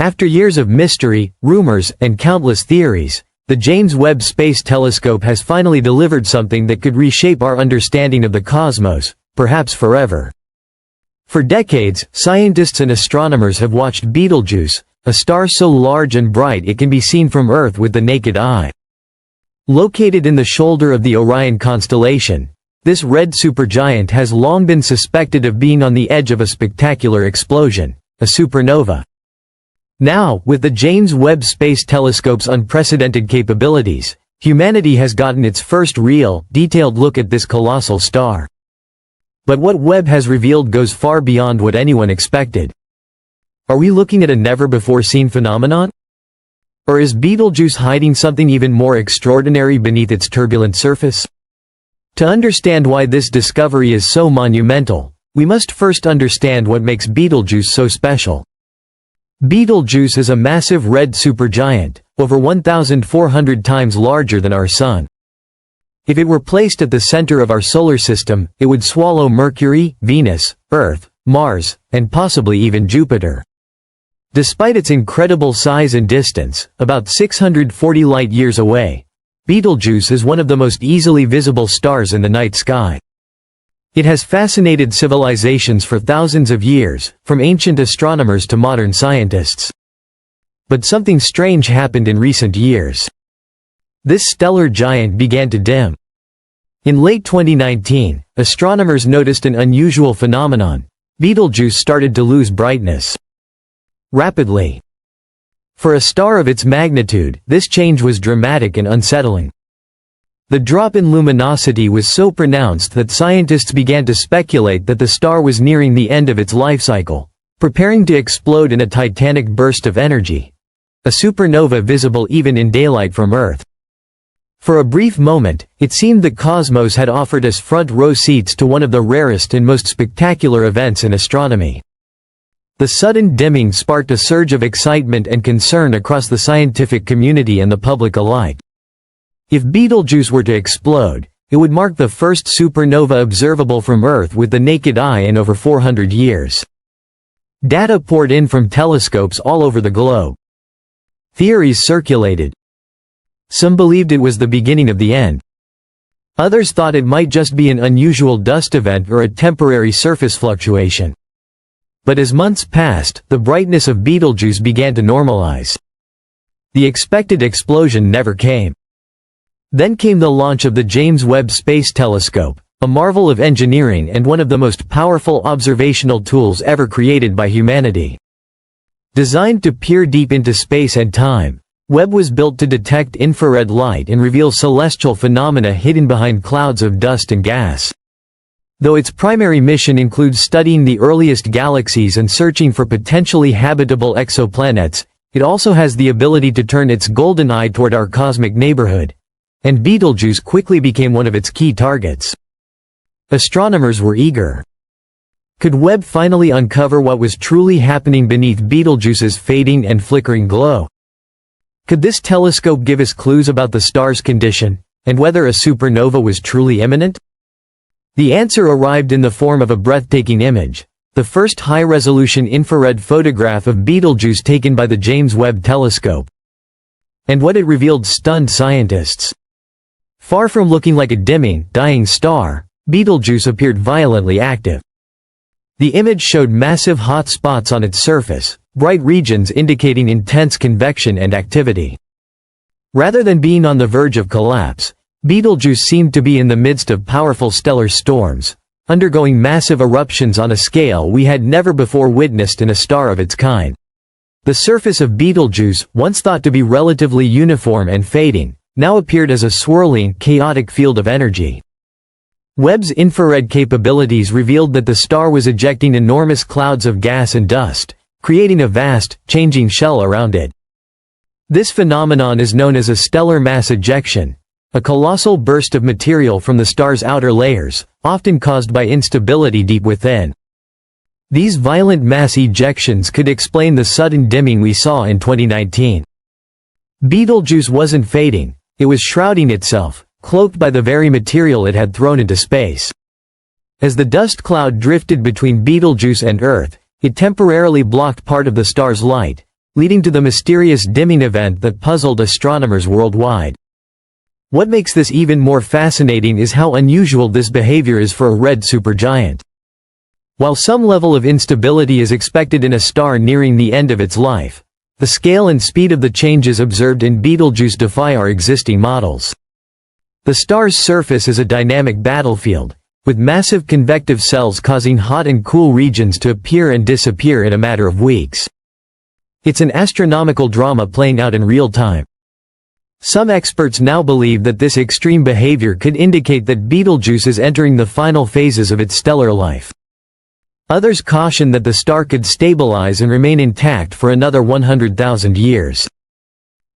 After years of mystery, rumors, and countless theories, the James Webb Space Telescope has finally delivered something that could reshape our understanding of the cosmos, perhaps forever. For decades, scientists and astronomers have watched Betelgeuse, a star so large and bright it can be seen from Earth with the naked eye. Located in the shoulder of the Orion constellation, this red supergiant has long been suspected of being on the edge of a spectacular explosion, a supernova. Now, with the James Webb Space Telescope's unprecedented capabilities, humanity has gotten its first real, detailed look at this colossal star. But what Webb has revealed goes far beyond what anyone expected. Are we looking at a never-before-seen phenomenon? Or is Betelgeuse hiding something even more extraordinary beneath its turbulent surface? To understand why this discovery is so monumental, we must first understand what makes Betelgeuse so special. Betelgeuse is a massive red supergiant, over 1,400 times larger than our Sun. If it were placed at the center of our solar system, it would swallow Mercury, Venus, Earth, Mars, and possibly even Jupiter. Despite its incredible size and distance, about 640 light-years away, Betelgeuse is one of the most easily visible stars in the night sky. It has fascinated civilizations for thousands of years, from ancient astronomers to modern scientists. But something strange happened in recent years. This stellar giant began to dim. In late 2019, astronomers noticed an unusual phenomenon. Betelgeuse started to lose brightness rapidly. For a star of its magnitude, this change was dramatic and unsettling. The drop in luminosity was so pronounced that scientists began to speculate that the star was nearing the end of its life cycle, preparing to explode in a titanic burst of energy. A supernova visible even in daylight from Earth. For a brief moment, it seemed the cosmos had offered us front-row seats to one of the rarest and most spectacular events in astronomy. The sudden dimming sparked a surge of excitement and concern across the scientific community and the public alike. If Betelgeuse were to explode, it would mark the first supernova observable from Earth with the naked eye in over 400 years. Data poured in from telescopes all over the globe. Theories circulated. Some believed it was the beginning of the end. Others thought it might just be an unusual dust event or a temporary surface fluctuation. But as months passed, the brightness of Betelgeuse began to normalize. The expected explosion never came. Then came the launch of the James Webb Space Telescope, a marvel of engineering and one of the most powerful observational tools ever created by humanity. Designed to peer deep into space and time, Webb was built to detect infrared light and reveal celestial phenomena hidden behind clouds of dust and gas. Though its primary mission includes studying the earliest galaxies and searching for potentially habitable exoplanets, it also has the ability to turn its golden eye toward our cosmic neighborhood. And Betelgeuse quickly became one of its key targets. Astronomers were eager. Could Webb finally uncover what was truly happening beneath Betelgeuse's fading and flickering glow? Could this telescope give us clues about the star's condition, and whether a supernova was truly imminent? The answer arrived in the form of a breathtaking image, the first high-resolution infrared photograph of Betelgeuse taken by the James Webb Telescope. And what it revealed stunned scientists. Far from looking like a dimming, dying star, Betelgeuse appeared violently active. The image showed massive hot spots on its surface, bright regions indicating intense convection and activity. Rather than being on the verge of collapse, Betelgeuse seemed to be in the midst of powerful stellar storms, undergoing massive eruptions on a scale we had never before witnessed in a star of its kind. The surface of Betelgeuse, once thought to be relatively uniform and fading, now appeared as a swirling, chaotic field of energy. Webb's infrared capabilities revealed that the star was ejecting enormous clouds of gas and dust, creating a vast, changing shell around it. This phenomenon is known as a stellar mass ejection, a colossal burst of material from the star's outer layers, often caused by instability deep within. These violent mass ejections could explain the sudden dimming we saw in 2019. Betelgeuse wasn't fading, it was shrouding itself, cloaked by the very material it had thrown into space. As the dust cloud drifted between Betelgeuse and Earth, it temporarily blocked part of the star's light, leading to the mysterious dimming event that puzzled astronomers worldwide. What makes this even more fascinating is how unusual this behavior is for a red supergiant. While some level of instability is expected in a star nearing the end of its life, the scale and speed of the changes observed in Betelgeuse defy our existing models. The star's surface is a dynamic battlefield, with massive convective cells causing hot and cool regions to appear and disappear in a matter of weeks. It's an astronomical drama playing out in real time. Some experts now believe that this extreme behavior could indicate that Betelgeuse is entering the final phases of its stellar life. Others caution that the star could stabilize and remain intact for another 100,000 years.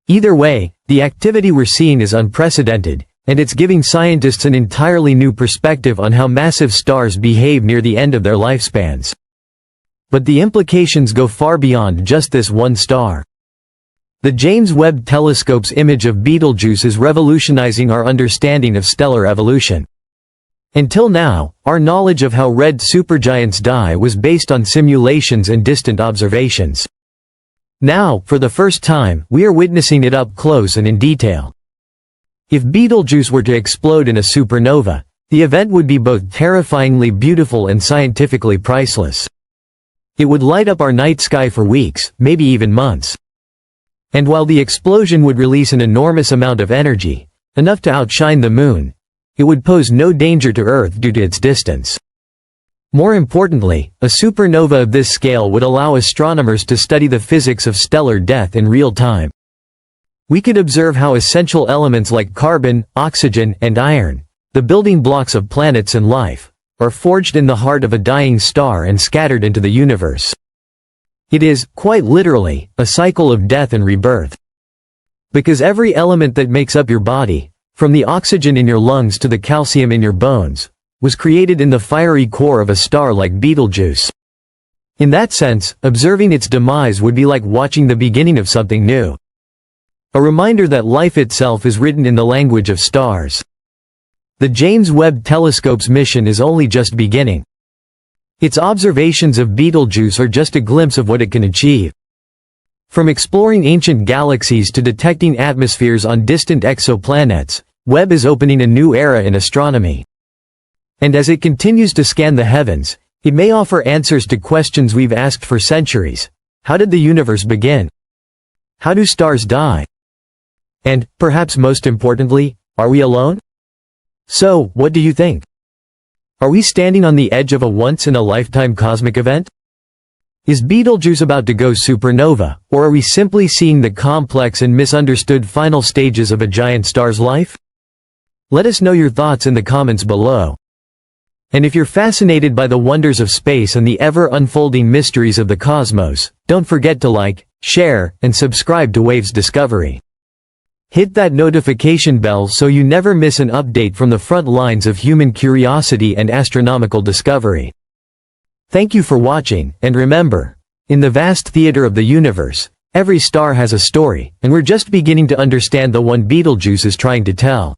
Either way, the activity we're seeing is unprecedented, and it's giving scientists an entirely new perspective on how massive stars behave near the end of their lifespans. But the implications go far beyond just this one star. The James Webb Telescope's image of Betelgeuse is revolutionizing our understanding of stellar evolution. Until now, our knowledge of how red supergiants die was based on simulations and distant observations. Now, for the first time, we are witnessing it up close and in detail. If Betelgeuse were to explode in a supernova, the event would be both terrifyingly beautiful and scientifically priceless. It would light up our night sky for weeks, maybe even months. And while the explosion would release an enormous amount of energy, enough to outshine the moon, it would pose no danger to Earth due to its distance. More importantly, a supernova of this scale would allow astronomers to study the physics of stellar death in real time. We could observe how essential elements like carbon, oxygen, and iron, the building blocks of planets and life, are forged in the heart of a dying star and scattered into the universe. It is, quite literally, a cycle of death and rebirth. Because every element that makes up your body, from the oxygen in your lungs to the calcium in your bones, was created in the fiery core of a star like Betelgeuse. In that sense, observing its demise would be like watching the beginning of something new. A reminder that life itself is written in the language of stars. The James Webb Telescope's mission is only just beginning. Its observations of Betelgeuse are just a glimpse of what it can achieve. From exploring ancient galaxies to detecting atmospheres on distant exoplanets, Webb is opening a new era in astronomy. And as it continues to scan the heavens, it may offer answers to questions we've asked for centuries. How did the universe begin? How do stars die? And, perhaps most importantly, are we alone? So, what do you think? Are we standing on the edge of a once-in-a-lifetime cosmic event? Is Betelgeuse about to go supernova, or are we simply seeing the complex and misunderstood final stages of a giant star's life? Let us know your thoughts in the comments below. And if you're fascinated by the wonders of space and the ever-unfolding mysteries of the cosmos, don't forget to like, share, and subscribe to Waves Discovery. Hit that notification bell so you never miss an update from the front lines of human curiosity and astronomical discovery. Thank you for watching, and remember, in the vast theater of the universe, every star has a story, and we're just beginning to understand the one Betelgeuse is trying to tell.